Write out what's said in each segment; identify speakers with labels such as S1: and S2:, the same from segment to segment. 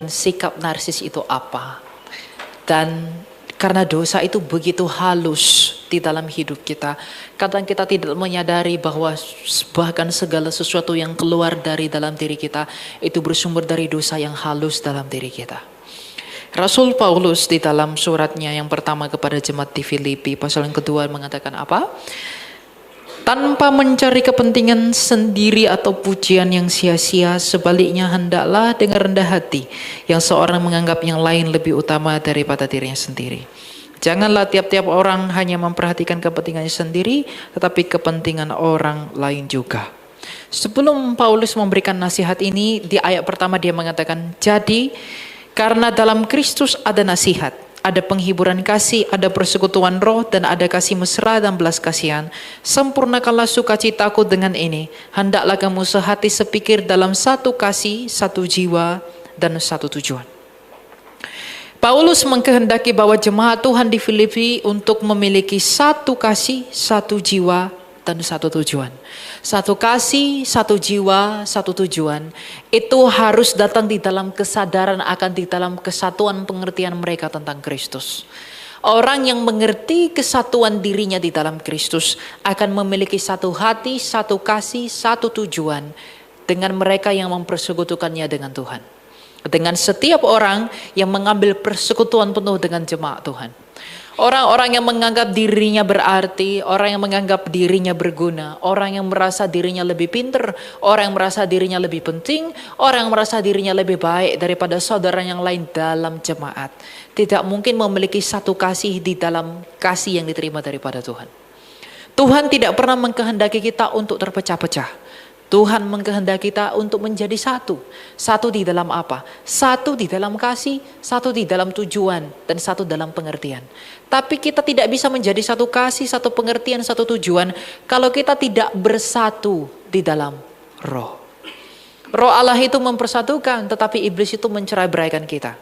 S1: sikap narsis itu apa. Dan karena dosa itu begitu halus di dalam hidup kita, kadang kita tidak menyadari bahwa bahkan segala sesuatu yang keluar dari dalam diri kita itu bersumber dari dosa yang halus dalam diri kita. Rasul Paulus di dalam suratnya yang pertama kepada jemaat di Filipi pasal yang kedua mengatakan apa? Tanpa mencari kepentingan sendiri atau pujian yang sia-sia, sebaliknya hendaklah dengan rendah hati yang seorang menganggap yang lain lebih utama daripada dirinya sendiri. Janganlah tiap-tiap orang hanya memperhatikan kepentingannya sendiri, tetapi kepentingan orang lain juga. Sebelum Paulus memberikan nasihat ini, di ayat pertama dia mengatakan, jadi karena dalam Kristus ada nasihat, ada penghiburan kasih, ada persekutuan roh, dan ada kasih mesra dan belas kasihan. Sempurnakanlah sukacitaku dengan ini. Hendaklah kamu sehati sepikir dalam satu kasih, satu jiwa, dan satu tujuan. Paulus mengkehendaki bahwa jemaat Tuhan di Filipi untuk memiliki satu kasih, satu jiwa, dan satu tujuan. Satu kasih, satu jiwa, satu tujuan. Itu harus datang di dalam kesadaran akan di dalam kesatuan pengertian mereka tentang Kristus. Orang yang mengerti kesatuan dirinya di dalam Kristus akan memiliki satu hati, satu kasih, satu tujuan dengan mereka yang mempersekutukannya dengan Tuhan. Dengan setiap orang yang mengambil persekutuan penuh dengan jemaat Tuhan. Orang-orang yang menganggap dirinya berarti, orang yang menganggap dirinya berguna, orang yang merasa dirinya lebih pintar, orang yang merasa dirinya lebih penting, orang yang merasa dirinya lebih baik daripada saudara yang lain dalam jemaat. Tidak mungkin memiliki satu kasih di dalam kasih yang diterima daripada Tuhan. Tuhan tidak pernah mengkehendaki kita untuk terpecah-pecah. Tuhan mengkehendaki kita untuk menjadi satu. Satu di dalam apa? Satu di dalam kasih, satu di dalam tujuan, dan satu dalam pengertian. Tapi kita tidak bisa menjadi satu kasih, satu pengertian, satu tujuan kalau kita tidak bersatu di dalam roh. Roh Allah itu mempersatukan, tetapi iblis itu mencerai-beraikan kita.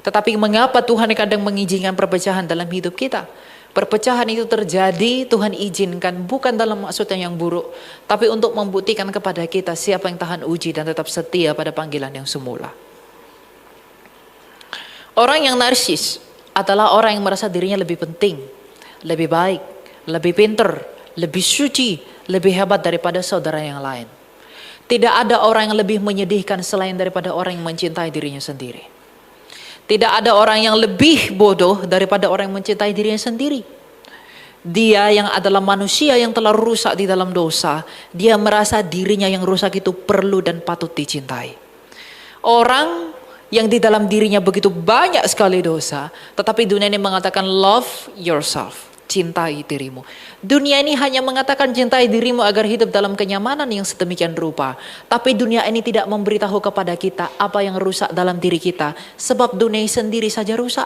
S1: Tetapi mengapa Tuhan kadang mengizinkan perpecahan dalam hidup kita? Perpecahan itu terjadi, Tuhan izinkan bukan dalam maksud yang buruk, tapi untuk membuktikan kepada kita siapa yang tahan uji dan tetap setia pada panggilan yang semula. Orang yang narsis adalah orang yang merasa dirinya lebih penting, lebih baik, lebih pintar, lebih suci, lebih hebat daripada saudara yang lain. Tidak ada orang yang lebih menyedihkan selain daripada orang yang mencintai dirinya sendiri. Tidak ada orang yang lebih bodoh daripada orang yang mencintai dirinya sendiri. Dia yang adalah manusia yang telah rusak di dalam dosa, dia merasa dirinya yang rusak itu perlu dan patut dicintai. Orang yang di dalam dirinya begitu banyak sekali dosa, tetapi dunia ini mengatakan love yourself, cintai dirimu. Dunia ini hanya mengatakan cintai dirimu agar hidup dalam kenyamanan yang sedemikian rupa. Tapi dunia ini tidak memberitahu kepada kita apa yang rusak dalam diri kita. Sebab dunia sendiri saja rusak.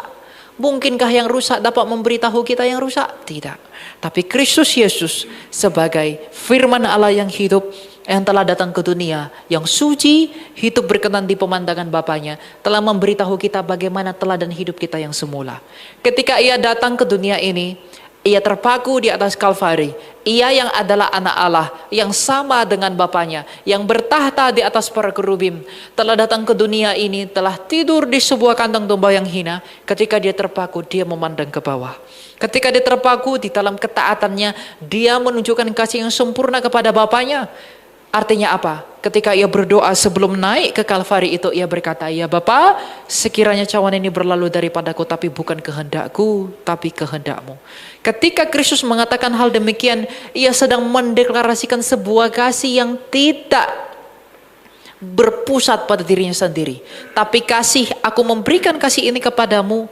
S1: Mungkinkah yang rusak dapat memberitahu kita yang rusak? Tidak. Tapi Kristus Yesus sebagai firman Allah yang hidup, yang telah datang ke dunia, yang suci, hidup berkenan di pemandangan Bapanya, telah memberitahu kita bagaimana teladan hidup kita yang semula. Ketika ia datang ke dunia ini, ia terpaku di atas Kalvari. Ia yang adalah anak Allah, yang sama dengan Bapanya, yang bertahta di atas para kerubim, telah datang ke dunia ini, telah tidur di sebuah kandang domba yang hina. Ketika dia terpaku, dia memandang ke bawah. Ketika dia terpaku di dalam ketaatannya, dia menunjukkan kasih yang sempurna kepada Bapanya. Artinya apa? Ketika ia berdoa sebelum naik ke Kalvari itu, ia berkata, ya Bapa, sekiranya cawan ini berlalu daripadaku, tapi bukan kehendakku, tapi kehendakmu. Ketika Kristus mengatakan hal demikian, ia sedang mendeklarasikan sebuah kasih yang tidak berpusat pada dirinya sendiri. Tapi kasih, aku memberikan kasih ini kepadamu,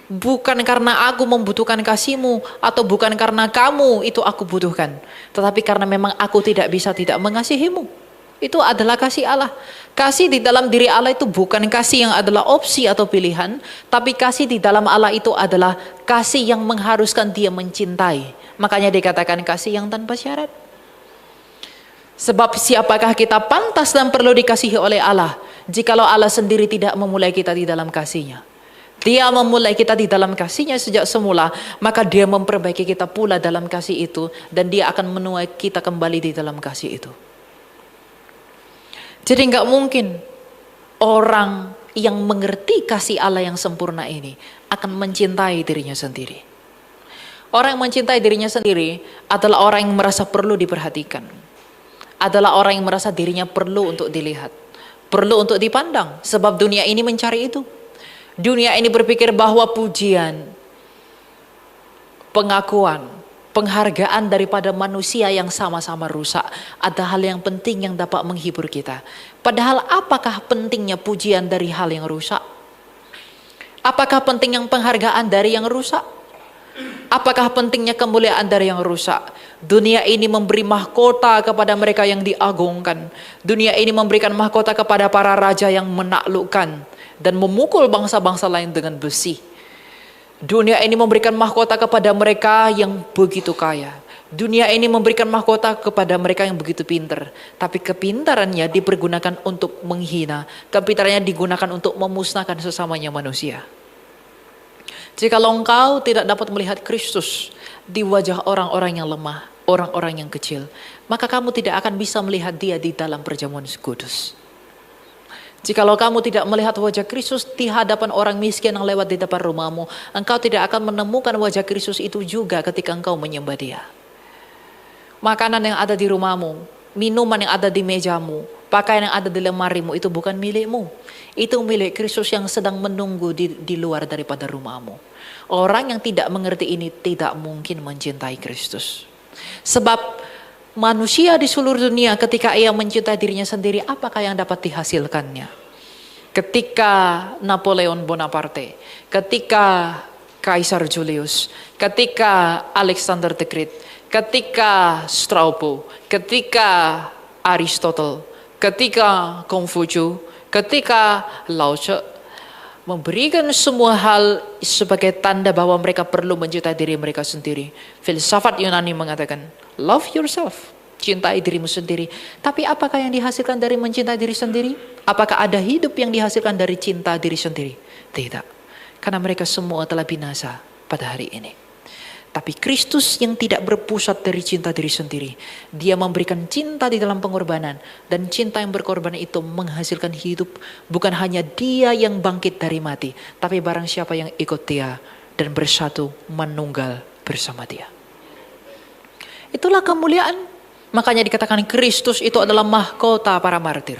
S1: bukan karena aku membutuhkan kasihmu, atau bukan karena kamu itu aku butuhkan, tetapi karena memang aku tidak bisa tidak mengasihimu. Itu adalah kasih Allah. Kasih di dalam diri Allah itu bukan kasih yang adalah opsi atau pilihan, tapi kasih di dalam Allah itu adalah kasih yang mengharuskan dia mencintai. Makanya dikatakan kasih yang tanpa syarat. Sebab siapakah kita pantas dan perlu dikasihi oleh Allah, jikalau Allah sendiri tidak memulai kita di dalam kasih-Nya. Dia memulai kita di dalam kasih-Nya sejak semula, maka dia memperbaiki kita pula dalam kasih itu, dan dia akan menuai kita kembali di dalam kasih itu. Jadi nggak mungkin orang yang mengerti kasih Allah yang sempurna ini akan mencintai dirinya sendiri. Orang yang mencintai dirinya sendiri adalah orang yang merasa perlu diperhatikan. Adalah orang yang merasa dirinya perlu untuk dilihat, perlu untuk dipandang. Sebab dunia ini mencari itu. Dunia ini berpikir bahwa pujian, pengakuan, penghargaan daripada manusia yang sama-sama rusak ada hal yang penting yang dapat menghibur kita. Padahal apakah pentingnya pujian dari hal yang rusak? Apakah penting yang penghargaan dari yang rusak? Apakah pentingnya kemuliaan dari yang rusak? Dunia ini memberi mahkota kepada mereka yang diagungkan. Dunia ini memberikan mahkota kepada para raja yang menaklukkan dan memukul bangsa-bangsa lain dengan besi. Dunia ini memberikan mahkota kepada mereka yang begitu kaya. Dunia ini memberikan mahkota kepada mereka yang begitu pintar. Tapi kepintarannya dipergunakan untuk menghina. Kepintarannya digunakan untuk memusnahkan sesamanya manusia. Jikalau engkau tidak dapat melihat Kristus di wajah orang-orang yang lemah, orang-orang yang kecil, maka kamu tidak akan bisa melihat dia di dalam perjamuan kudus. Jikalau kamu tidak melihat wajah Kristus di hadapan orang miskin yang lewat di depan rumahmu, engkau tidak akan menemukan wajah Kristus itu juga ketika engkau menyembah dia. Makanan yang ada di rumahmu, minuman yang ada di mejamu, pakaian yang ada di lemarimu itu bukan milikmu. Itu milik Kristus yang sedang menunggu di luar daripada rumahmu. Orang yang tidak mengerti ini tidak mungkin mencintai Kristus. Sebab manusia di seluruh dunia ketika ia mencintai dirinya sendiri, apakah yang dapat dihasilkannya? Ketika Napoleon Bonaparte, ketika Kaisar Julius, ketika Alexander the Great, ketika Strabo, ketika Aristotle, ketika Konghucu, ketika Lao Tzu memberikan semua hal sebagai tanda bahwa mereka perlu mencintai diri mereka sendiri. Filsafat Yunani mengatakan, love yourself, cintai dirimu sendiri. Tapi apakah yang dihasilkan dari mencintai diri sendiri? Apakah ada hidup yang dihasilkan dari cinta diri sendiri? Tidak. Karena mereka semua telah binasa pada hari ini. Tapi Kristus yang tidak berpusat dari cinta diri sendiri. Dia memberikan cinta di dalam pengorbanan. Dan cinta yang berkorban itu menghasilkan hidup. Bukan hanya dia yang bangkit dari mati. Tapi barang siapa yang ikut dia dan bersatu menunggal bersama dia. Itulah kemuliaan. Makanya dikatakan Kristus itu adalah mahkota para martir.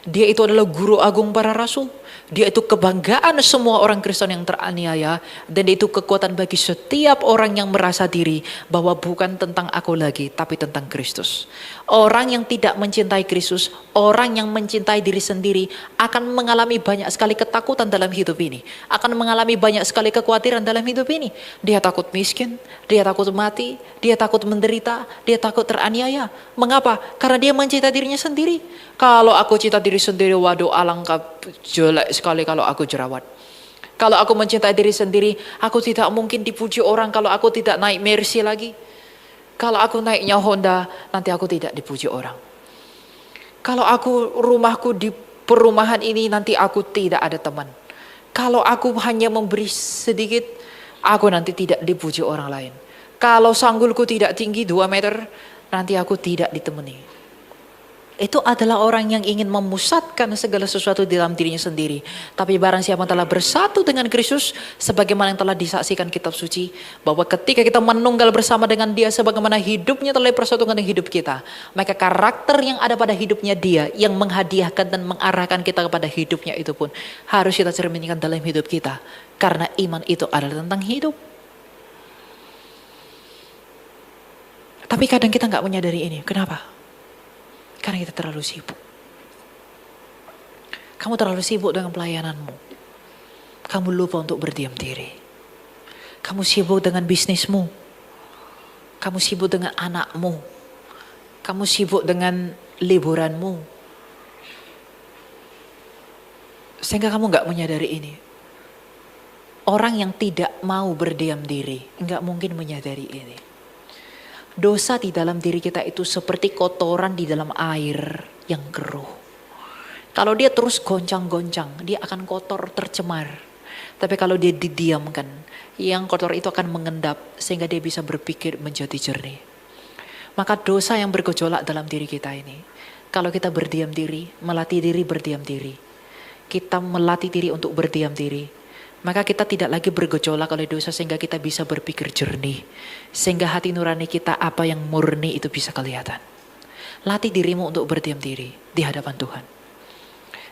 S1: Dia itu adalah guru agung para rasul. Dia itu kebanggaan semua orang Kristen yang teraniaya. Dan itu kekuatan bagi setiap orang yang merasa diri bahwa bukan tentang aku lagi, tapi tentang Kristus. Orang yang tidak mencintai Kristus, orang yang mencintai diri sendiri akan mengalami banyak sekali ketakutan dalam hidup ini. Akan mengalami banyak sekali kekhawatiran dalam hidup ini. Dia takut miskin, dia takut mati, dia takut menderita, dia takut teraniaya. Mengapa? Karena dia mencintai dirinya sendiri. Kalau aku cinta diri sendiri, waduh alangkah jelek sekali kalau aku jerawat. Kalau aku mencintai diri sendiri, aku tidak mungkin dipuji orang kalau aku tidak naik Mercy lagi. Kalau aku naiknya Honda, nanti aku tidak dipuji orang. Kalau aku rumahku di perumahan ini, nanti aku tidak ada teman. Kalau aku hanya memberi sedikit, aku nanti tidak dipuji orang lain. Kalau sanggulku tidak tinggi 2 meter, nanti aku tidak ditemani. Itu adalah orang yang ingin memusatkan segala sesuatu di dalam dirinya sendiri. Tapi barang siapa telah bersatu dengan Kristus, sebagaimana yang telah disaksikan kitab suci, bahwa ketika kita menunggal bersama dengan dia, sebagaimana hidupnya telah bersatu dengan hidup kita, maka karakter yang ada pada hidupnya dia, yang menghadiahkan dan mengarahkan kita kepada hidupnya itu pun, harus kita cerminkan dalam hidup kita. Karena iman itu adalah tentang hidup. Tapi kadang kita nggak menyadari ini. Kenapa? Karena kita terlalu sibuk. Kamu terlalu sibuk dengan pelayananmu. Kamu lupa untuk berdiam diri. Kamu sibuk dengan bisnismu. Kamu sibuk dengan anakmu. Kamu sibuk dengan liburanmu. Sehingga kamu gak menyadari ini. Orang yang tidak mau berdiam diri gak mungkin menyadari ini. Dosa di dalam diri kita itu seperti kotoran di dalam air yang keruh. Kalau dia terus goncang-goncang, dia akan kotor, tercemar. Tapi kalau dia didiamkan, yang kotor itu akan mengendap sehingga dia bisa berpikir menjadi jernih. Maka dosa yang bergejolak dalam diri kita ini, kalau kita berdiam diri, melatih diri berdiam diri, kita melatih diri untuk berdiam diri, maka kita tidak lagi bergejolak oleh dosa sehingga kita bisa berpikir jernih. Sehingga hati nurani kita apa yang murni itu bisa kelihatan. Latih dirimu untuk berdiam diri di hadapan Tuhan.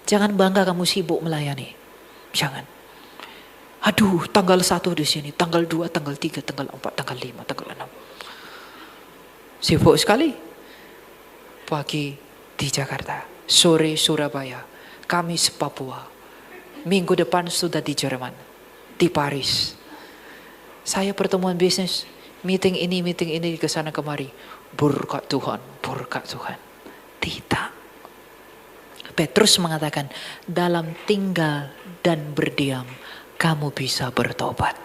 S1: Jangan bangga kamu sibuk melayani. Jangan. Aduh, tanggal 1 di sini, tanggal 2, tanggal 3, tanggal 4, tanggal 5, tanggal 6. Sibuk sekali. Pagi di Jakarta, sore Surabaya, Kamis Papua. Minggu depan sudah di Jerman, di Paris. Saya pertemuan bisnis, meeting ini, ke sana kemari. Berkat Tuhan, berkat Tuhan. Tidak. Petrus mengatakan, dalam tinggal dan berdiam, kamu bisa bertobat.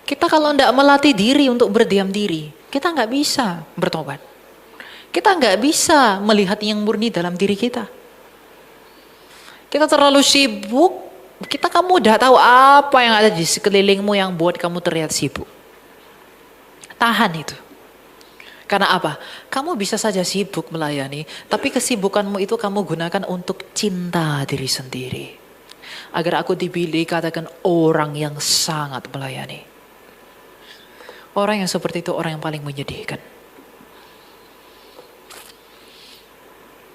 S1: Kita kalau tidak melatih diri untuk berdiam diri, kita nggak bisa bertobat. Kita nggak bisa melihat yang murni dalam diri kita. Kita terlalu sibuk, kamu udah tahu apa yang ada di sekelilingmu yang buat kamu terlihat sibuk. Tahan itu. Karena apa? Kamu bisa saja sibuk melayani, tapi kesibukanmu itu kamu gunakan untuk cinta diri sendiri. Agar aku dikatakan orang yang sangat melayani. Orang yang seperti itu orang yang paling menyedihkan.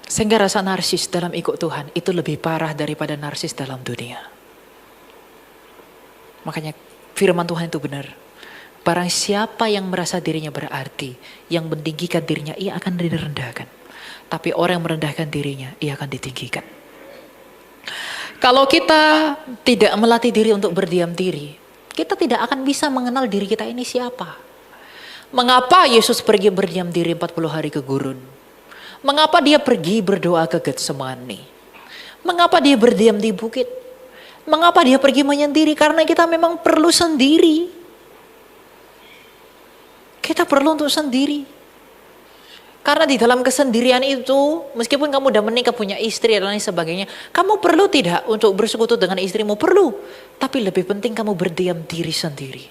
S1: Sehingga rasa narsis dalam ikut Tuhan itu lebih parah daripada narsis dalam dunia. Makanya firman Tuhan itu benar. Barang siapa yang merasa dirinya berarti, yang mentinggikan dirinya, ia akan direndahkan. Tapi orang yang merendahkan dirinya, ia akan ditinggikan. Kalau kita tidak melatih diri untuk berdiam diri, kita tidak akan bisa mengenal diri kita ini siapa. Mengapa Yesus pergi berdiam diri 40 hari ke gurun? Mengapa dia pergi berdoa ke Getsemani? Mengapa dia berdiam di bukit? Mengapa dia pergi menyendiri? Karena kita memang perlu sendiri. Kita perlu untuk sendiri. Karena di dalam kesendirian itu, meskipun kamu udah menikah, punya istri dan lain sebagainya, kamu perlu tidak untuk bersekutu dengan istrimu? Perlu. Tapi lebih penting kamu berdiam diri sendiri.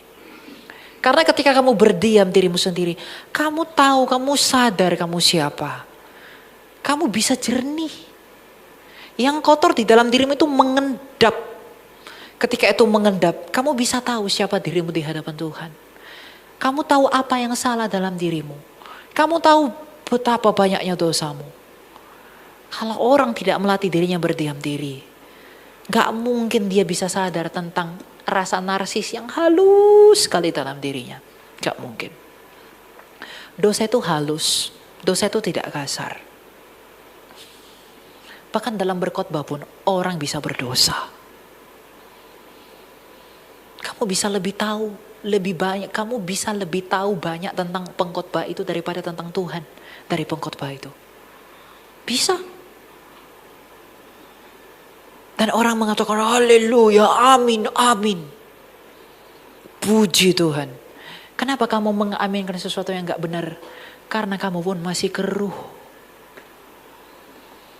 S1: Karena ketika kamu berdiam dirimu sendiri, kamu tahu, kamu sadar kamu siapa. Kamu bisa jernih. Yang kotor di dalam dirimu itu mengendap. Ketika itu mengendap, kamu bisa tahu siapa dirimu di hadapan Tuhan. Kamu tahu apa yang salah dalam dirimu. Kamu tahu betapa banyaknya dosamu. Kalau orang tidak melatih dirinya berdiam diri, gak mungkin dia bisa sadar tentang rasa narsis yang halus sekali dalam dirinya. Gak mungkin. Dosa itu halus. Dosa itu tidak kasar. Bahkan dalam berkhotbah pun orang bisa berdosa. Kamu bisa lebih tahu, lebih banyak. Kamu bisa lebih tahu banyak tentang pengkhotbah itu daripada tentang Tuhan. Dari pengkhotbah itu. Bisa. Dan orang mengatakan haleluya, amin, amin. Puji Tuhan. Kenapa kamu mengaminkan sesuatu yang gak benar? Karena kamu pun masih keruh.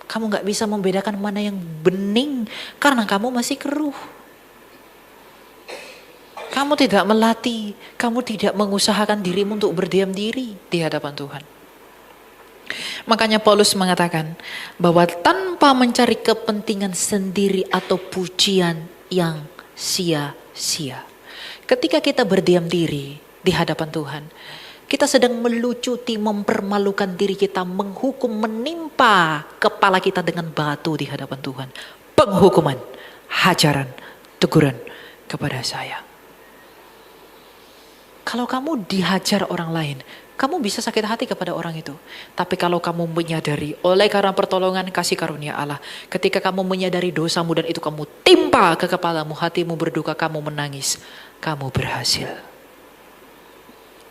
S1: Kamu gak bisa membedakan mana yang bening karena kamu masih keruh. Kamu tidak melatih, kamu tidak mengusahakan dirimu untuk berdiam diri di hadapan Tuhan. Makanya Paulus mengatakan bahwa tanpa mencari kepentingan sendiri atau pujian yang sia-sia. Ketika kita berdiam diri di hadapan Tuhan, kita sedang melucuti, mempermalukan diri kita, menghukum, menimpa kepala kita dengan batu di hadapan Tuhan. Penghukuman, hajaran, teguran kepada saya. Kalau kamu dihajar orang lain, kamu bisa sakit hati kepada orang itu. Tapi kalau kamu menyadari oleh karena pertolongan kasih karunia Allah, ketika kamu menyadari dosamu dan itu kamu timpa ke kepalamu, hatimu berduka, kamu menangis, kamu berhasil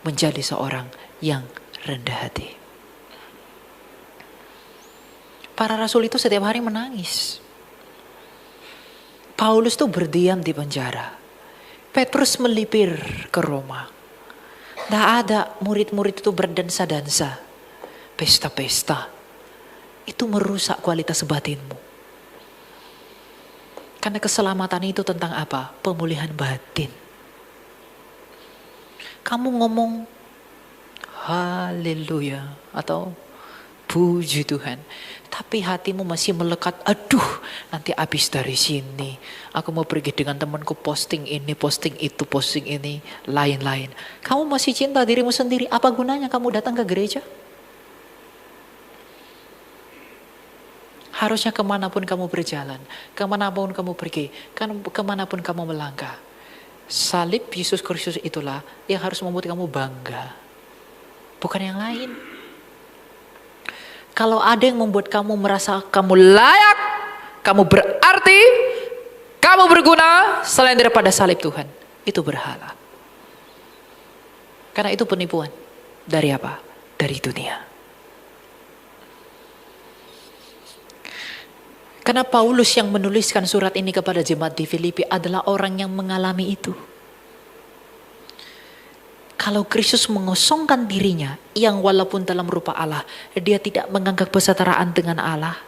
S1: menjadi seorang yang rendah hati. Para rasul itu setiap hari menangis. Paulus tuh berdiam di penjara. Petrus melipir ke Roma. Tidak ada murid-murid itu berdansa-dansa. Pesta-pesta. Itu merusak kualitas batinmu. Karena keselamatan itu tentang apa? Pemulihan batin. Kamu ngomong haleluya atau puji Tuhan. Tapi hatimu masih melekat, aduh nanti habis dari sini. Aku mau pergi dengan temanku posting ini, posting itu, posting ini, lain-lain. Kamu masih cinta dirimu sendiri, apa gunanya kamu datang ke gereja? Harusnya kemanapun kamu berjalan, kemanapun kamu pergi, kemanapun kamu melangkah. Salib Yesus Kristus itulah yang harus membuat kamu bangga. Bukan yang lain. Kalau ada yang membuat kamu merasa kamu layak, kamu berarti, kamu berguna selain daripada salib Tuhan, itu berhala. Karena itu penipuan. Dari apa? Dari dunia. Karena Paulus yang menuliskan surat ini kepada jemaat di Filipi adalah orang yang mengalami itu. Kalau Kristus mengosongkan dirinya, yang walaupun dalam rupa Allah, dia tidak menganggap kesetaraan dengan Allah,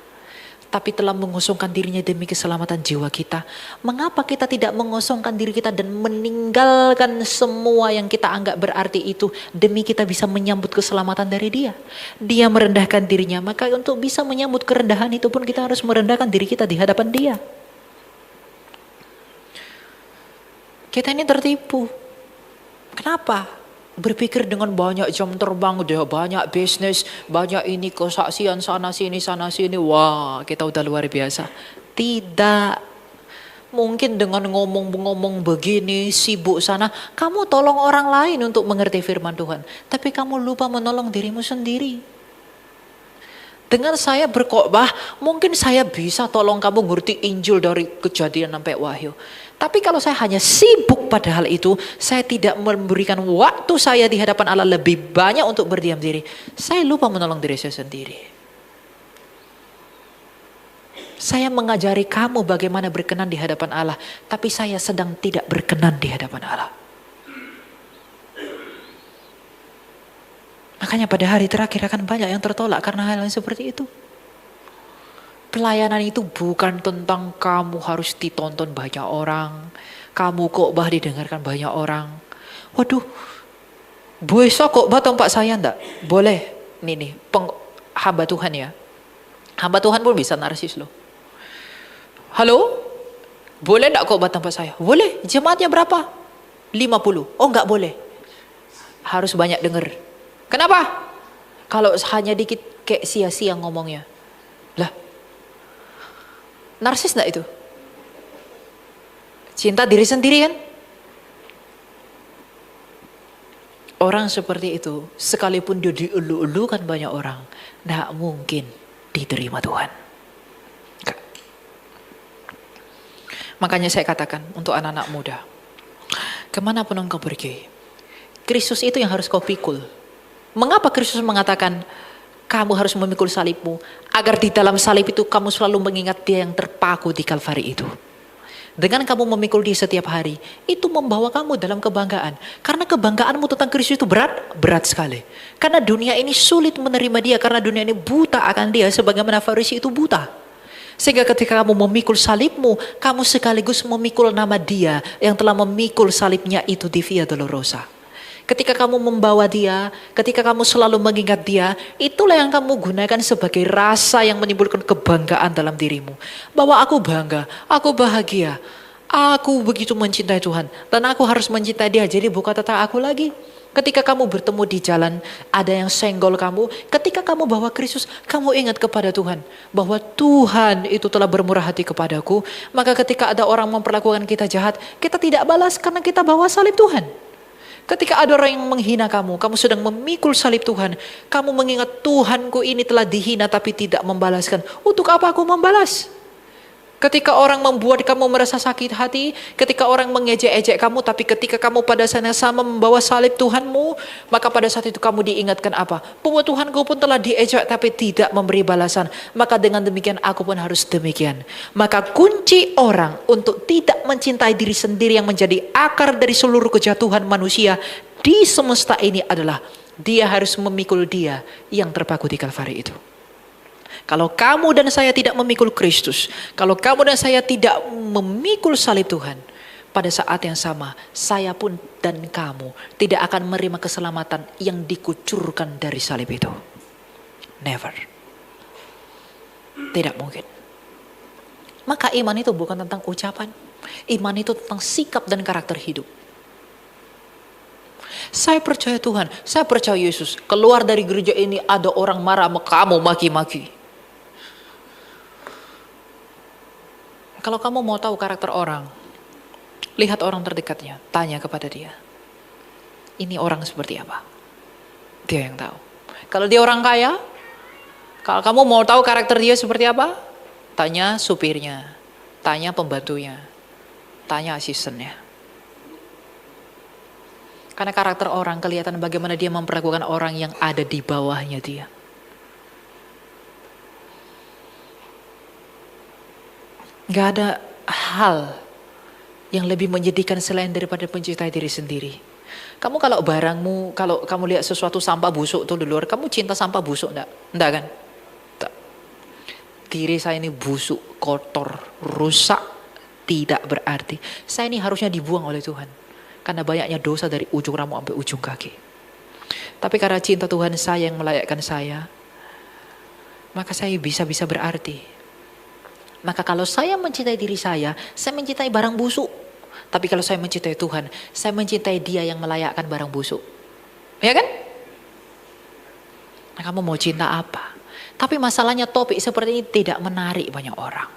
S1: tapi telah mengosongkan dirinya demi keselamatan jiwa kita. Mengapa kita tidak mengosongkan diri kita dan meninggalkan semua yang kita anggap berarti itu demi kita bisa menyambut keselamatan dari dia? Dia merendahkan dirinya, maka untuk bisa menyambut kerendahan itu pun kita harus merendahkan diri kita di hadapan dia. Kita ini tertipu. Kenapa? Berpikir dengan banyak jam terbang, udah banyak bisnis, banyak ini kesaksian sana sini. Wah, kita udah luar biasa. Tidak. Mungkin dengan ngomong-ngomong begini, sibuk sana, kamu tolong orang lain untuk mengerti firman Tuhan. Tapi kamu lupa menolong dirimu sendiri. Dengan saya berkhotbah, mungkin saya bisa tolong kamu ngerti Injil dari Kejadian sampai Wahyu. Tapi kalau saya hanya sibuk pada hal itu, saya tidak memberikan waktu saya di hadapan Allah lebih banyak untuk berdiam diri. Saya lupa menolong diri saya sendiri. Saya mengajari kamu bagaimana berkenan di hadapan Allah, tapi saya sedang tidak berkenan di hadapan Allah. Makanya pada hari terakhir akan banyak yang tertolak karena hal yang seperti itu. Pelayanan itu bukan tentang kamu harus ditonton banyak orang, kamu khotbah didengarkan banyak orang. Waduh, besok khotbah tempat saya enggak? Boleh. Nih, hamba Tuhan ya. Hamba Tuhan pun bisa narsis loh. Halo? Boleh enggak khotbah tempat saya? Boleh. Jemaatnya berapa? 50. Oh enggak boleh. Harus banyak dengar. Kenapa? Kalau hanya dikit kayak sia-sia ngomongnya. Lah, narsis enggak itu? Cinta diri sendiri kan? Orang seperti itu, sekalipun dia dielu-elukan banyak orang, enggak mungkin diterima Tuhan. Makanya saya katakan untuk anak-anak muda, kemanapun engkau pergi, Kristus itu yang harus kau pikul. Mengapa Kristus mengatakan kamu harus memikul salibmu? Agar di dalam salib itu kamu selalu mengingat dia yang terpaku di Kalvari itu. Dengan kamu memikul dia setiap hari, itu membawa kamu dalam kebanggaan. Karena kebanggaanmu tentang Kristus itu berat sekali. Karena dunia ini sulit menerima dia, karena dunia ini buta akan dia, sebagaimana Farisi itu buta. Sehingga ketika kamu memikul salibmu, kamu sekaligus memikul nama dia yang telah memikul salibnya itu di Via Dolorosa. Ketika kamu membawa dia, ketika kamu selalu mengingat dia, itulah yang kamu gunakan sebagai rasa yang menimbulkan kebanggaan dalam dirimu. Bahwa aku bangga, aku bahagia, aku begitu mencintai Tuhan. Dan aku harus mencintai dia, jadi bukan tentang aku lagi. Ketika kamu bertemu di jalan, ada yang senggol kamu. Ketika kamu bawa Kristus, kamu ingat kepada Tuhan. Bahwa Tuhan itu telah bermurah hati kepadaku. Maka ketika ada orang memperlakukan kita jahat, kita tidak balas karena kita bawa salib Tuhan. Ketika ada orang yang menghina kamu, kamu sedang memikul salib Tuhan. Kamu mengingat Tuhanku ini telah dihina tapi tidak membalaskan. Untuk apa aku membalas? Ketika orang membuat kamu merasa sakit hati, ketika orang mengejek-ejek kamu, tapi ketika kamu pada saat yang sama membawa salib Tuhanmu, maka pada saat itu kamu diingatkan apa? Bahwa Tuhanku pun telah diejek tapi tidak memberi balasan. Maka dengan demikian aku pun harus demikian. Maka kunci orang untuk tidak mencintai diri sendiri yang menjadi akar dari seluruh kejatuhan manusia di semesta ini adalah dia harus memikul dia yang terpaku di Kalvari itu. Kalau kamu dan saya tidak memikul Kristus, kalau kamu dan saya tidak memikul salib Tuhan, pada saat yang sama, saya pun dan kamu tidak akan menerima keselamatan yang dikucurkan dari salib itu. Never. Tidak mungkin. Maka iman itu bukan tentang ucapan. Iman itu tentang sikap dan karakter hidup. Saya percaya Tuhan, saya percaya Yesus. Keluar dari gereja ini ada orang marah sama kamu, maki-maki. Kalau kamu mau tahu karakter orang, lihat orang terdekatnya, tanya kepada dia. Ini orang seperti apa? Dia yang tahu. Kalau dia orang kaya, kalau kamu mau tahu karakter dia seperti apa, tanya supirnya, tanya pembantunya, tanya asistennya. Karena karakter orang kelihatan bagaimana dia memperlakukan orang yang ada di bawahnya dia. Gak ada hal yang lebih menyedihkan selain daripada mencintai diri sendiri. Kamu kalau barangmu, kalau kamu lihat sesuatu sampah busuk tuh di luar, kamu cinta sampah busuk enggak? Enggak kan? Enggak. Diri saya ini busuk, kotor, rusak, tidak berarti. Saya ini harusnya dibuang oleh Tuhan. Karena banyaknya dosa dari ujung rambut sampai ujung kaki. Tapi karena cinta Tuhan saya yang melayakkan saya, maka saya bisa berarti. Maka kalau saya mencintai diri saya mencintai barang busuk. Tapi kalau saya mencintai Tuhan, saya mencintai Dia yang melayakkan barang busuk. Ya kan? Nah, kamu mau cinta apa? Tapi masalahnya topik seperti ini tidak menarik banyak orang.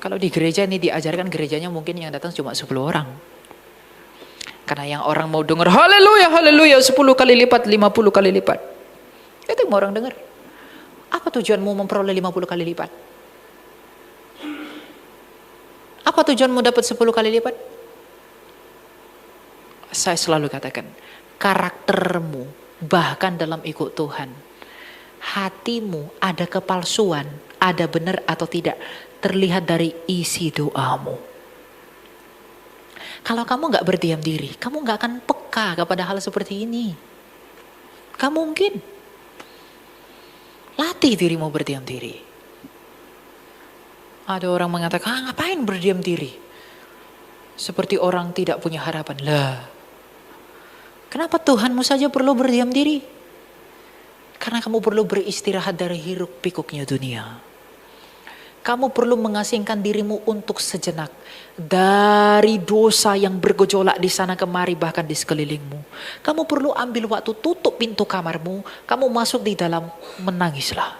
S1: Kalau di gereja ini diajarkan, gerejanya mungkin yang datang cuma 10 orang. Karena yang orang mau dengar haleluya, haleluya 10 kali lipat, 50 kali lipat. Itu yang mau orang dengar. Apa tujuanmu memperoleh 50 kali lipat? Apa tujuanmu dapat 10 kali lipat? Saya selalu katakan, karaktermu bahkan dalam ikut Tuhan, hatimu ada kepalsuan, ada benar atau tidak, terlihat dari isi doamu. Kalau kamu gak berdiam diri, kamu gak akan peka kepada hal seperti ini. Gak mungkin. Latih dirimu berdiam diri. Ada orang mengatakan, ngapain berdiam diri? Seperti orang tidak punya harapan. Lah, kenapa Tuhanmu saja perlu berdiam diri? Karena kamu perlu beristirahat dari hiruk pikuknya dunia. Kamu perlu mengasingkan dirimu untuk sejenak dari dosa yang bergejolak di sana kemari bahkan di sekelilingmu. Kamu perlu ambil waktu, tutup pintu kamarmu, kamu masuk di dalam, menangislah.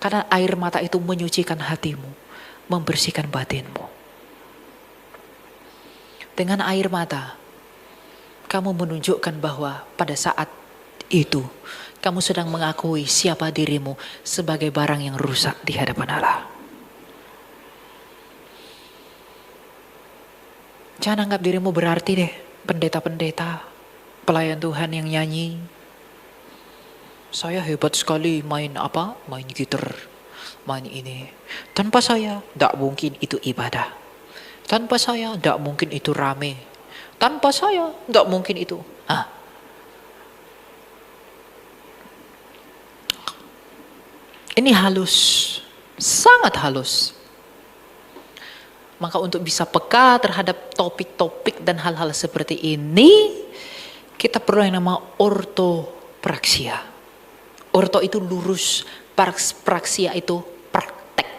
S1: Karena air mata itu menyucikan hatimu, membersihkan batinmu. Dengan air mata, kamu menunjukkan bahwa pada saat itu, kamu sedang mengakui siapa dirimu sebagai barang yang rusak di hadapan Allah. Jangan anggap dirimu berarti deh, pendeta-pendeta, pelayan Tuhan yang nyanyi. Saya hebat sekali main apa? Main gitar, main ini. Tanpa saya, tidak mungkin itu ibadah. Tanpa saya, tidak mungkin itu rame. Tanpa saya, tidak mungkin itu. Ini halus, sangat halus. Maka untuk bisa peka terhadap topik-topik dan hal-hal seperti ini, kita perlu yang nama ortopraksia. Orto itu lurus, praksia itu praktek.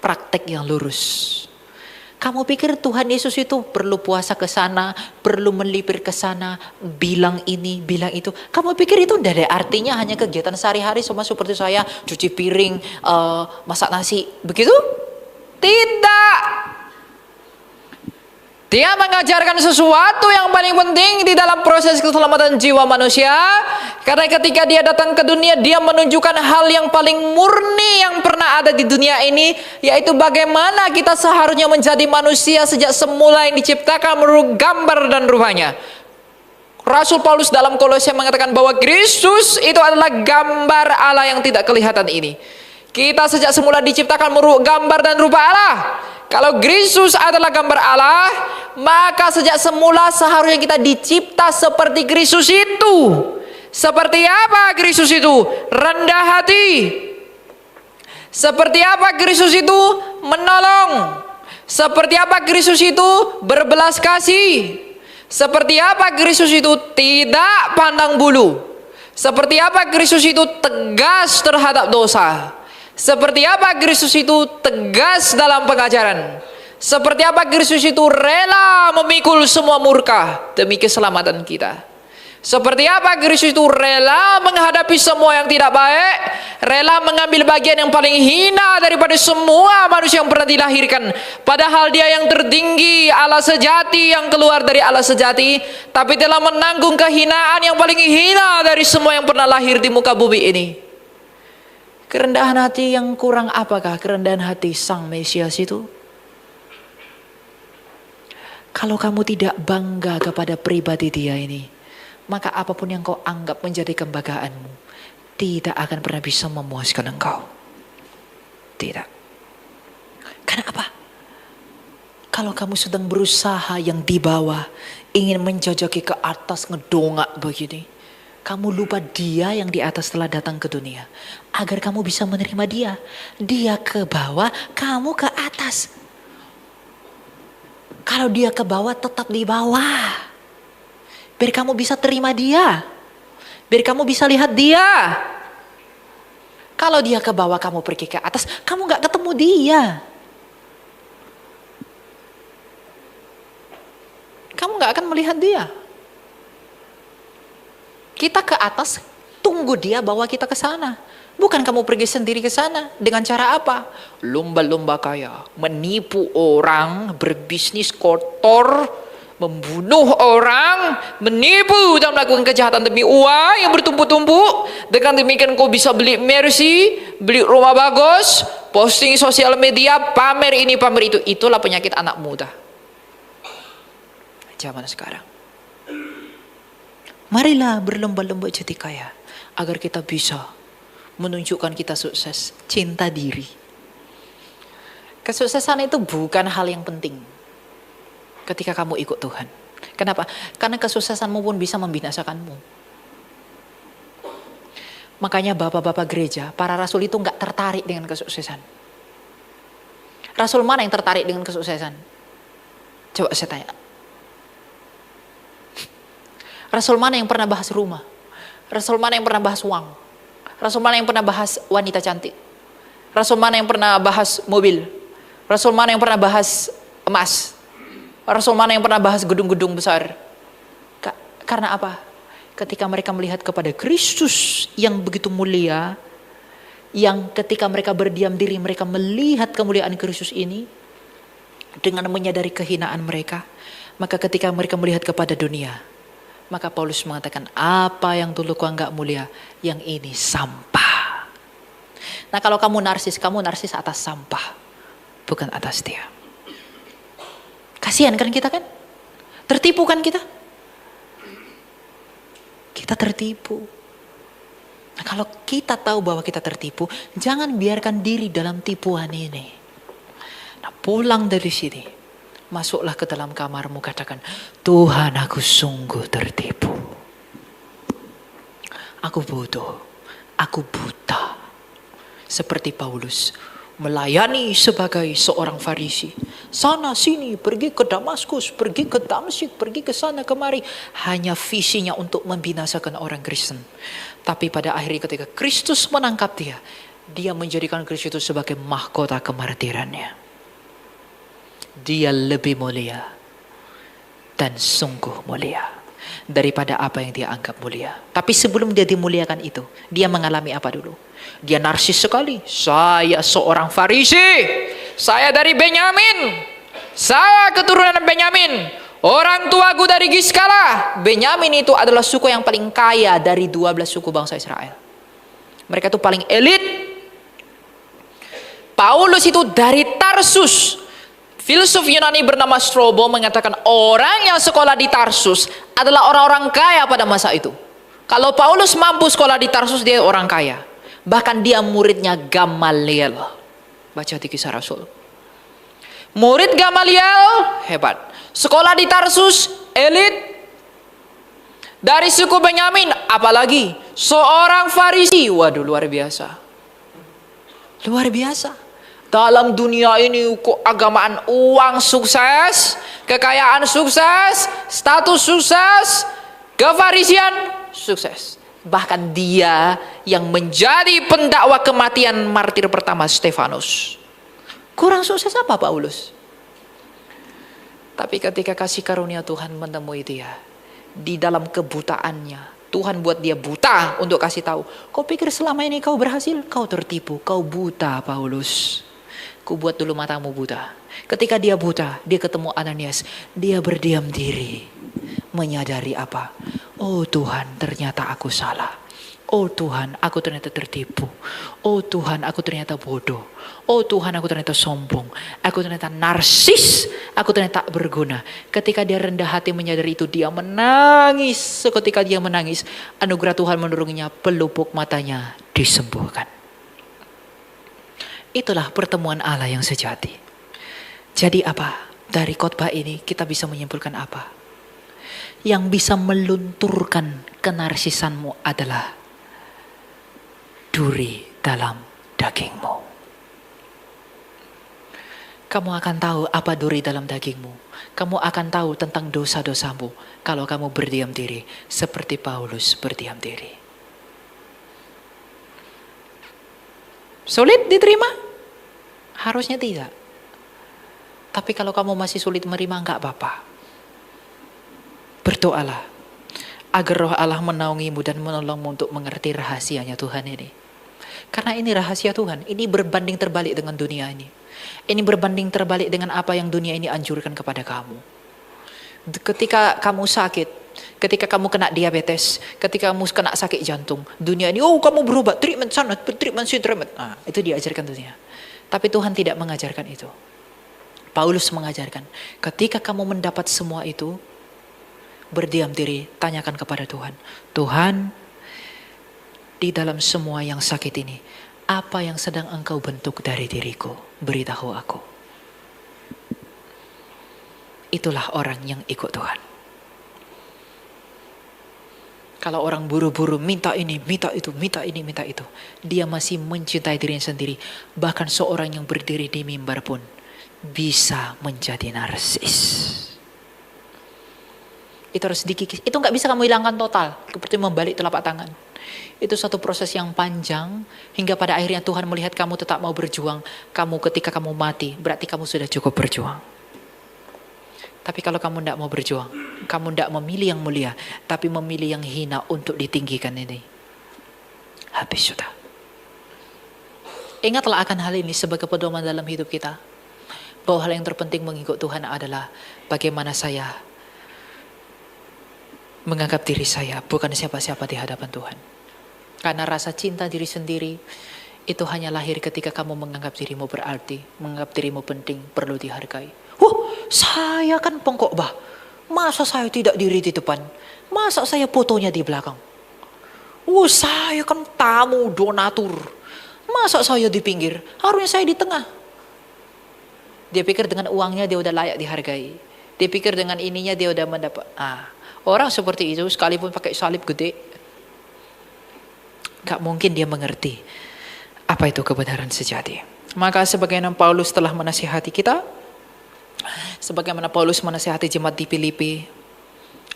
S1: Praktek yang lurus. Kamu pikir Tuhan Yesus itu perlu puasa ke sana, perlu melipir ke sana, bilang ini, bilang itu. Kamu pikir itu tidak ada artinya, hanya kegiatan sehari-hari sama seperti saya, cuci piring, masak nasi, begitu? Tidak. Dia mengajarkan sesuatu yang paling penting di dalam proses keselamatan jiwa manusia. Karena ketika dia datang ke dunia, dia menunjukkan hal yang paling murni yang pernah ada di dunia ini, yaitu bagaimana kita seharusnya menjadi manusia sejak semula yang diciptakan menurut gambar dan rupanya. Rasul Paulus dalam Kolose mengatakan bahwa Kristus itu adalah gambar Allah yang tidak kelihatan ini. Kita sejak semula diciptakan menurut gambar dan rupa Allah. Kalau Kristus adalah gambar Allah, maka sejak semula seharusnya kita dicipta seperti Kristus itu. Seperti apa Kristus itu? Rendah hati. Seperti apa Kristus itu? Menolong. Seperti apa Kristus itu? Berbelas kasih. Seperti apa Kristus itu? Tidak pandang bulu. Seperti apa Kristus itu tegas terhadap dosa. Seperti apa Kristus itu tegas dalam pengajaran. Seperti apa Kristus itu rela memikul semua murka demi keselamatan kita. Seperti apa Kristus itu rela menghadapi semua yang tidak baik, rela mengambil bagian yang paling hina daripada semua manusia yang pernah dilahirkan. Padahal dia yang tertinggi, Allah sejati yang keluar dari Allah sejati, tapi telah menanggung kehinaan yang paling hina dari semua yang pernah lahir di muka bumi ini. Kerendahan hati yang kurang apakah kerendahan hati Sang Mesias itu? Kalau kamu tidak bangga kepada pribadi dia ini, maka apapun yang kau anggap menjadi kebanggaanmu tidak akan pernah bisa memuaskan engkau. Tidak. Karena apa? Kalau kamu sedang berusaha yang di bawah, ingin menjajaki ke atas, ngedongak begini, kamu lupa dia yang di atas telah datang ke dunia agar kamu bisa menerima dia. Dia ke bawah, kamu ke atas. Kalau dia ke bawah, tetap di bawah. Biar kamu bisa terima dia. Biar kamu bisa lihat dia. Kalau dia ke bawah, kamu pergi ke atas, kamu gak ketemu dia. Kamu gak akan melihat dia. Kita ke atas, tunggu dia bawa kita ke sana. Bukan kamu pergi sendiri ke sana. Dengan cara apa? Lomba-lomba kaya, menipu orang, berbisnis kotor, membunuh orang, menipu dan melakukan kejahatan demi uang yang bertumpuk-tumpuk. Dengan demikian kau bisa beli Mercy, beli rumah bagus, posting sosial media, pamer ini, pamer itu. Itulah penyakit anak muda zaman sekarang. Marilah berlomba-lomba jadi kaya agar kita bisa menunjukkan kita sukses. Cinta diri. Kesuksesan itu bukan hal yang penting ketika kamu ikut Tuhan. Kenapa? Karena kesuksesanmu pun bisa membinasakanmu. Makanya bapak-bapak gereja, para rasul itu gak tertarik dengan kesuksesan. Rasul mana yang tertarik dengan kesuksesan? Coba saya tanya. Rasul mana yang pernah bahas rumah? Rasul mana yang pernah bahas uang? Rasul mana yang pernah bahas wanita cantik? Rasul mana yang pernah bahas mobil? Rasul mana yang pernah bahas emas? Rasul mana yang pernah bahas gedung-gedung besar? Karena apa? Ketika mereka melihat kepada Kristus yang begitu mulia, yang ketika mereka berdiam diri, mereka melihat kemuliaan Kristus ini, dengan menyadari kehinaan mereka, maka ketika mereka melihat kepada dunia, maka Paulus mengatakan, apa yang dulu kau anggap mulia, yang ini sampah. Nah kalau kamu narsis atas sampah, bukan atas dia. Kasihan kan kita kan? Tertipu kan kita? Kita tertipu. Nah kalau kita tahu bahwa kita tertipu, jangan biarkan diri dalam tipuan ini. Nah pulang dari sini, masuklah ke dalam kamarmu, katakan, Tuhan aku sungguh tertipu. Aku bodoh, aku buta. Seperti Paulus, melayani sebagai seorang Farisi. Sana sini, pergi ke Damaskus, pergi ke Damsyik, pergi ke sana kemari. Hanya visinya untuk membinasakan orang Kristen. Tapi pada akhirnya ketika Kristus menangkap dia, dia menjadikan Kristus itu sebagai mahkota kemartirannya. Dia lebih mulia dan sungguh mulia daripada apa yang dia anggap mulia. Tapi sebelum dia dimuliakan itu, dia mengalami apa dulu? Dia narsis sekali. Saya seorang Farisi, saya dari Benyamin, saya keturunan Benyamin, orang tuaku dari Giskala. Benyamin itu adalah suku yang paling kaya dari 12 suku bangsa Israel. Mereka itu paling elit. Paulus itu dari Tarsus. Filsuf Yunani bernama Strobo mengatakan orang yang sekolah di Tarsus adalah orang-orang kaya pada masa itu. Kalau Paulus mampu sekolah di Tarsus, dia orang kaya. Bahkan dia muridnya Gamaliel. Baca di Kisah Rasul. Murid Gamaliel hebat. Sekolah di Tarsus elit. Dari suku Benyamin, apalagi seorang Farisi. Waduh, luar biasa. Luar biasa. Dalam dunia ini keagamaan, uang sukses, kekayaan sukses, status sukses, kefarisian sukses. Bahkan dia yang menjadi pendakwa kematian martir pertama Stefanus. Kurang sukses apa Paulus? Tapi ketika kasih karunia Tuhan menemui dia, di dalam kebutaannya, Tuhan buat dia buta untuk kasih tahu. Kau pikir selama ini kau berhasil? Kau tertipu, kau buta Paulus. Ku buat dulu matamu buta. Ketika dia buta, dia ketemu Ananias. Dia berdiam diri, menyadari apa? Oh Tuhan, ternyata aku salah. Oh Tuhan, aku ternyata tertipu. Oh Tuhan, aku ternyata bodoh. Oh Tuhan, aku ternyata sombong. Aku ternyata narsis. Aku ternyata tak berguna. Ketika dia rendah hati menyadari itu, dia menangis. Seketika dia menangis, anugerah Tuhan menurunnya, pelupuk matanya disembuhkan. Itulah pertemuan Allah yang sejati. Jadi apa? Dari khotbah ini kita bisa menyimpulkan apa? Yang bisa melunturkan kenarsisanmu adalah duri dalam dagingmu. Kamu akan tahu apa duri dalam dagingmu. Kamu akan tahu tentang dosa-dosamu kalau kamu berdiam diri seperti Paulus berdiam diri. Sulit diterima? Harusnya tidak. Tapi kalau kamu masih sulit menerima, enggak apa-apa. Berdoalah agar roh Allah menaungimu dan menolongmu untuk mengerti rahasianya Tuhan ini. Karena ini rahasia Tuhan. Ini berbanding terbalik dengan dunia ini. Ini berbanding terbalik dengan apa yang dunia ini anjurkan kepada kamu. Ketika kamu sakit, ketika kamu kena diabetes, ketika kamu kena sakit jantung, dunia ini, oh kamu berobat, treatment sana, treatment sini, treatment. Nah, itu diajarkan dunia. Tapi Tuhan tidak mengajarkan itu. Paulus mengajarkan, ketika kamu mendapat semua itu, berdiam diri, tanyakan kepada Tuhan. Tuhan, di dalam semua yang sakit ini, apa yang sedang Engkau bentuk dari diriku? Beritahu aku. Itulah orang yang ikut Tuhan. Kalau orang buru-buru minta ini, minta itu, minta ini, minta itu, dia masih mencintai dirinya sendiri. Bahkan seorang yang berdiri di mimbar pun bisa menjadi narsis. Itu harus dikikis. Itu nggak bisa kamu hilangkan total. Seperti membalik telapak tangan. Itu satu proses yang panjang hingga pada akhirnya Tuhan melihat kamu tetap mau berjuang. Kamu ketika kamu mati, berarti kamu sudah cukup berjuang. Tapi kalau kamu tidak mau berjuang, kamu tidak memilih yang mulia, tapi memilih yang hina untuk ditinggikan ini, habis sudah. Ingatlah akan hal ini sebagai pedoman dalam hidup kita. Bahwa hal yang terpenting mengikut Tuhan adalah bagaimana saya menganggap diri saya bukan siapa-siapa di hadapan Tuhan. Karena rasa cinta diri sendiri itu hanya lahir ketika kamu menganggap dirimu berarti, menganggap dirimu penting, perlu dihargai. Saya kan pengkhotbah, masa saya tidak diri di depan? Masa saya fotonya di belakang? Saya kan tamu donatur, masa saya di pinggir? Harusnya saya di tengah. Dia pikir dengan uangnya dia udah layak dihargai. Dia pikir dengan ininya dia udah mendapat. Orang seperti itu sekalipun pakai salib gede, gak mungkin dia mengerti apa itu kebenaran sejati. Maka sebagaimana Paulus telah menasihati kita, sebagaimana Paulus menasihati jemaat di Filipi,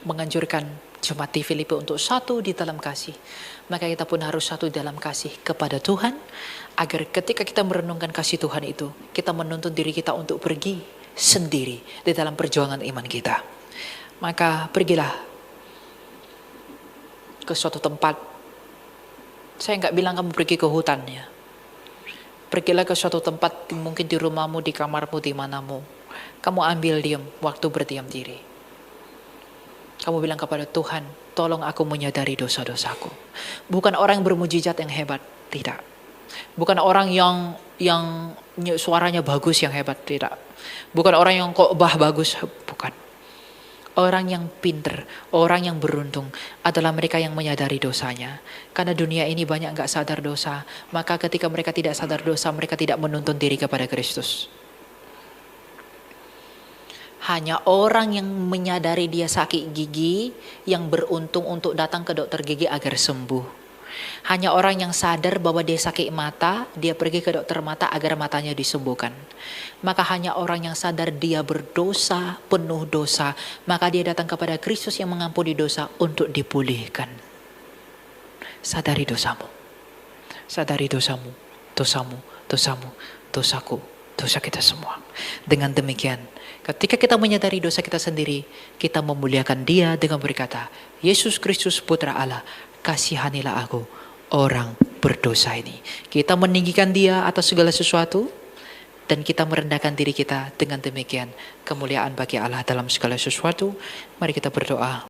S1: menganjurkan jemaat di Filipi untuk satu di dalam kasih, maka kita pun harus satu dalam kasih kepada Tuhan, agar ketika kita merenungkan kasih Tuhan itu, kita menuntun diri kita untuk pergi sendiri di dalam perjuangan iman kita. Maka pergilah ke suatu tempat. Saya nggak bilang kamu pergi ke hutan ya. Pergilah ke suatu tempat, mungkin di rumahmu, di kamarmu, di manamu. Kamu ambil diam, waktu berdiam diri. Kamu bilang kepada Tuhan, tolong aku menyadari dosa-dosaku. Bukan orang yang bermujizat yang hebat, tidak. Bukan orang yang suaranya bagus yang hebat, tidak. Bukan orang yang khotbah bagus, bukan. Orang yang pinter, orang yang beruntung adalah mereka yang menyadari dosanya. Karena dunia ini banyak gak sadar dosa. Maka ketika mereka tidak sadar dosa, mereka tidak menuntun diri kepada Kristus. Hanya orang yang menyadari dia sakit gigi yang beruntung untuk datang ke dokter gigi agar sembuh. Hanya orang yang sadar bahwa dia sakit mata, dia pergi ke dokter mata agar matanya disembuhkan. Maka hanya orang yang sadar dia berdosa, penuh dosa, maka dia datang kepada Kristus yang mengampuni dosa untuk dipulihkan. sadari dosamu. Sadari dosamu, dosamu, dosamu, dosaku, dosa kita semua. Dengan demikian, ketika kita menyadari dosa kita sendiri, kita memuliakan Dia dengan berkata, Yesus Kristus Putra Allah, kasihanilah aku, orang berdosa ini. Kita meninggikan Dia atas segala sesuatu, dan kita merendahkan diri kita. Dengan demikian, kemuliaan bagi Allah dalam segala sesuatu. Mari kita berdoa.